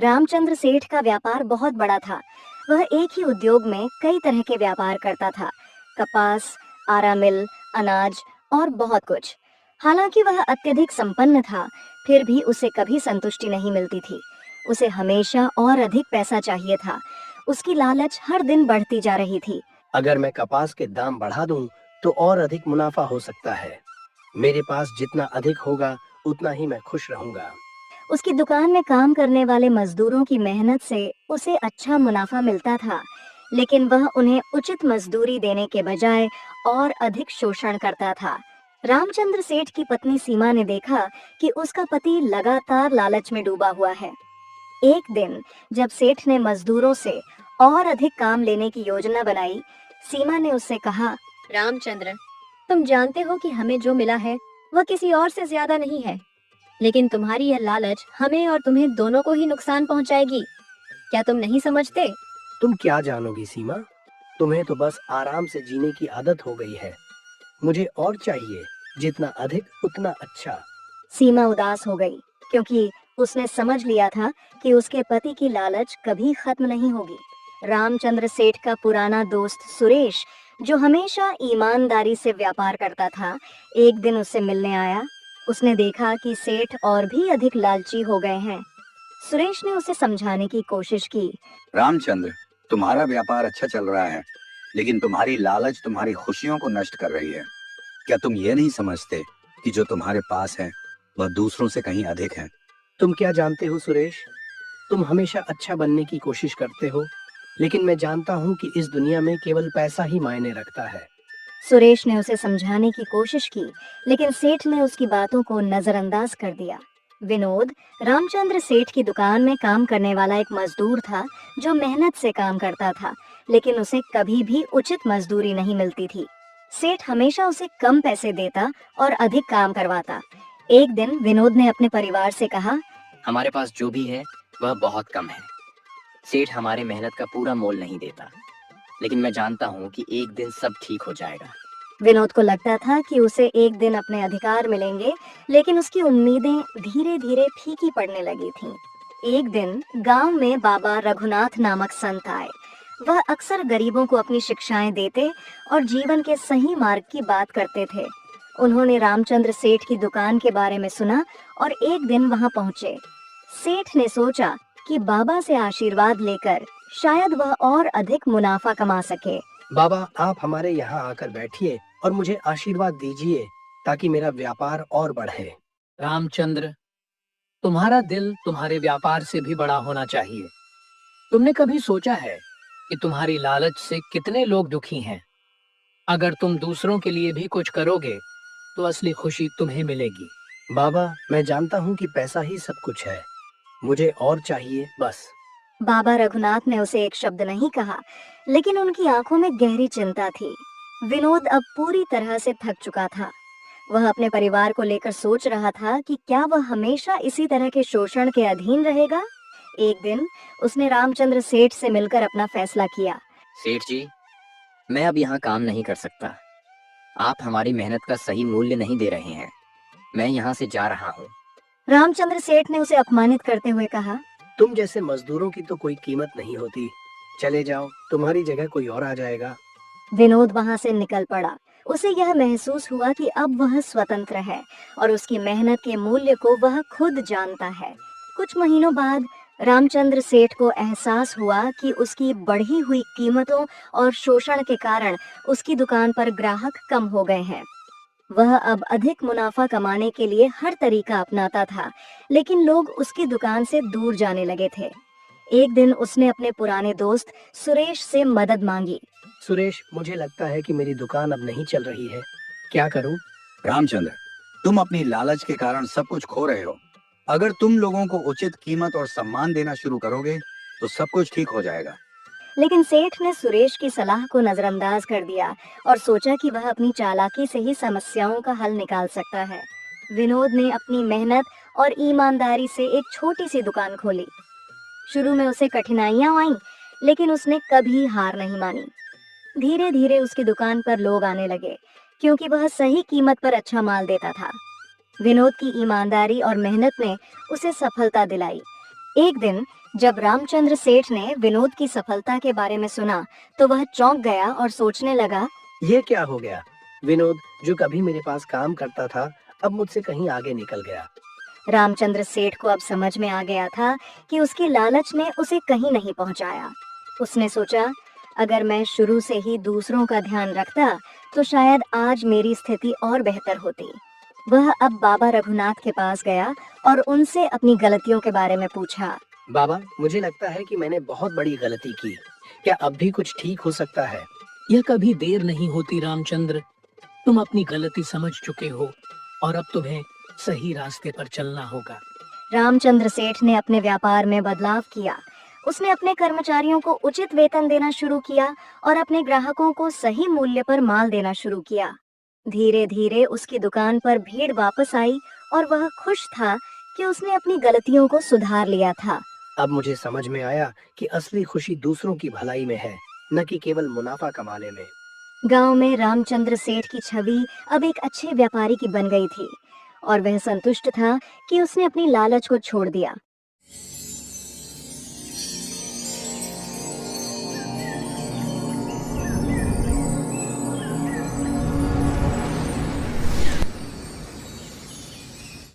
रामचंद्र सेठ का व्यापार बहुत बड़ा था। वह एक ही उद्योग में कई तरह के व्यापार करता था। कपास, आरा मिल, अनाज और बहुत कुछ। हालांकि वह अत्यधिक संपन्न था, फिर भी उसे कभी संतुष्टि नहीं मिलती थी। उसे हमेशा और अधिक पैसा चाहिए था। उसकी लालच हर दिन बढ़ती जा रही थी। अगर मैं कपास के दाम बढ़ा दूं, तो और अधिक मुनाफा हो सकता है। मेरे पास जितना अधिक होगा, उतना ही मैं खुश रहूंगा। उसकी दुकान में काम करने वाले मजदूरों की मेहनत से उसे अच्छा मुनाफा मिलता था, लेकिन वह उन्हें उचित मजदूरी देने के बजाय और अधिक शोषण करता था। रामचंद्र सेठ की पत्नी सीमा ने देखा कि उसका पति लगातार लालच में डूबा हुआ है। एक दिन जब सेठ ने मजदूरों से और अधिक काम लेने की योजना बनाई, सीमा ने उससे कहा, रामचंद्र, तुम जानते हो कि हमें जो मिला है वह किसी और से ज्यादा नहीं है, लेकिन तुम्हारी यह लालच हमें और तुम्हें दोनों को ही नुकसान पहुंचाएगी। क्या तुम नहीं समझते? तुम क्या जानोगी सीमा? तुम्हें तो बस आराम से जीने की आदत हो गई है। मुझे और चाहिए, जितना अधिक उतना अच्छा। सीमा उदास हो गई, क्योंकि उसने समझ लिया था कि उसके पति की लालच कभी खत्म नहीं होगी। रामचंद्र सेठ का पुराना दोस्त सुरेश, जो हमेशा ईमानदारी से व्यापार करता था, एक दिन उससे मिलने आया। उसने देखा कि सेठ और भी अधिक लालची हो गए हैं। सुरेश ने उसे समझाने की कोशिश की। रामचंद्र, तुम्हारा व्यापार अच्छा चल रहा है, लेकिन तुम्हारी लालच तुम्हारी खुशियों को नष्ट कर रही है। क्या तुम ये नहीं समझते कि जो तुम्हारे पास है वह दूसरों से कहीं अधिक है? तुम क्या जानते हो सुरेश? तुम हमेशा अच्छा बनने की कोशिश करते हो, लेकिन मैं जानता हूँ कि इस दुनिया में केवल पैसा ही मायने रखता है। सुरेश ने उसे समझाने की कोशिश की, लेकिन सेठ ने उसकी बातों को नजरअंदाज कर दिया। विनोद, रामचंद्र सेठ की दुकान में काम करने वाला एक मजदूर था, जो मेहनत से काम करता था, लेकिन उसे कभी भी उचित मजदूरी नहीं मिलती थी। सेठ हमेशा उसे कम पैसे देता और अधिक काम करवाता। एक दिन विनोद ने अपने परिवार से कहा, हमारे पास जो भी है वह बहुत कम है। सेठ हमारे मेहनत का पूरा मोल नहीं देता, लेकिन मैं जानता हूँ कि एक दिन सब ठीक हो जाएगा। विनोद को लगता था कि उसे एक दिन अपने अधिकार मिलेंगे, लेकिन उसकी उम्मीदें धीरे धीरे फीकी पड़ने लगी थीं। एक दिन गांव में बाबा रघुनाथ नामक संत आए। वह अक्सर गरीबों को अपनी शिक्षाएं देते और जीवन के सही मार्ग की बात करते थे। उन्होंने रामचंद्र सेठ की दुकान के बारे में सुना और एक दिन वहां पहुंचे। सेठ ने सोचा कि बाबा से आशीर्वाद लेकर शायद वह और अधिक मुनाफा कमा सके। बाबा, आप हमारे यहाँ आकर बैठिए और मुझे आशीर्वाद दीजिए, ताकि मेरा व्यापार और बढ़े। रामचंद्र, तुम्हारा दिल तुम्हारे व्यापार से भी बड़ा होना चाहिए। तुमने कभी सोचा है कि तुम्हारी लालच से कितने लोग दुखी हैं? अगर तुम दूसरों के लिए भी कुछ करोगे, तो असली खुशी तुम्हें मिलेगी। बाबा, मैं जानता हूँ कि पैसा ही सब कुछ है। मुझे और चाहिए, बस। बाबा रघुनाथ ने उसे एक शब्द नहीं कहा, लेकिन उनकी आंखों में गहरी चिंता थी। विनोद अब पूरी तरह से थक चुका था। वह अपने परिवार को लेकर सोच रहा था कि क्या वह हमेशा इसी तरह के शोषण के अधीन रहेगा। एक दिन उसने रामचंद्र सेठ से मिलकर अपना फैसला किया। सेठ जी, मैं अब यहाँ काम नहीं कर सकता। आप हमारी मेहनत का सही मूल्य नहीं दे रहे हैं। मैं यहाँ से जा रहा हूँ। रामचंद्र सेठ ने उसे अपमानित करते हुए कहा, तुम जैसे मजदूरों की तो कोई कीमत नहीं होती। चले जाओ, तुम्हारी जगह कोई और आ जाएगा। विनोद वहां से निकल पड़ा। उसे यह महसूस हुआ कि अब वह स्वतंत्र है और उसकी मेहनत के मूल्य को वह खुद जानता है। कुछ महीनों बाद रामचंद्र सेठ को एहसास हुआ कि उसकी बढ़ी हुई कीमतों और शोषण के कारण उसकी दुकान पर ग्राहक कम हो गए हैं। वह अब अधिक मुनाफा कमाने के लिए हर तरीका अपनाता था, लेकिन लोग उसकी दुकान से दूर जाने लगे थे। एक दिन उसने अपने पुराने दोस्त सुरेश से मदद मांगी। सुरेश, मुझे लगता है कि मेरी दुकान अब नहीं चल रही है। क्या करूं? रामचंद्र, तुम अपनी लालच के कारण सब कुछ खो रहे हो। अगर तुम लोगों को उचित कीमत और सम्मान देना शुरू करोगे, तो सब कुछ ठीक हो जाएगा। लेकिन सेठ ने सुरेश की सलाह को नजरअंदाज कर दिया और सोचा कि वह अपनी चालाकी से ही समस्याओं का हल निकाल सकता है। विनोद ने अपनी मेहनत और ईमानदारी से एक छोटी सी दुकान खोली। शुरू में उसे कठिनाइयां आईं, लेकिन उसने कभी हार नहीं मानी। धीरे धीरे उसकी दुकान पर लोग आने लगे, क्योंकि वह सही कीमत पर अच्छा माल देता था। विनोद की ईमानदारी और मेहनत ने उसे सफलता दिलाई। एक दिन जब रामचंद्र सेठ ने विनोद की सफलता के बारे में सुना तो वह चौंक गया और सोचने लगा, ये क्या हो गया? विनोद जो कभी मेरे पास काम करता था अब मुझसे कहीं आगे निकल गया। रामचंद्र सेठ को अब समझ में आ गया था कि उसकी लालच ने उसे कहीं नहीं पहुंचाया। उसने सोचा, अगर मैं शुरू से ही दूसरों का ध्यान रखता तो शायद आज मेरी स्थिति और बेहतर होती। वह अब बाबा रघुनाथ के पास गया और उनसे अपनी गलतियों के बारे में पूछा। बाबा, मुझे लगता है कि मैंने बहुत बड़ी गलती की। क्या अब भी कुछ ठीक हो सकता है? यह कभी देर नहीं होती रामचंद्र। तुम अपनी गलती समझ चुके हो और अब तुम्हें सही रास्ते पर चलना होगा। रामचंद्र सेठ ने अपने व्यापार में बदलाव किया। उसने अपने कर्मचारियों को उचित वेतन देना शुरू किया और अपने ग्राहकों को सही मूल्य पर माल देना शुरू किया। धीरे धीरे उसकी दुकान पर भीड़ वापस आई और वह खुश था कि उसने अपनी गलतियों को सुधार लिया था। अब मुझे समझ में आया कि असली खुशी दूसरों की भलाई में है, न कि केवल मुनाफा कमाने में। गांव में रामचंद्र सेठ की छवि अब एक अच्छे व्यापारी की बन गई थी और वह संतुष्ट था कि उसने अपनी लालच को छोड़ दिया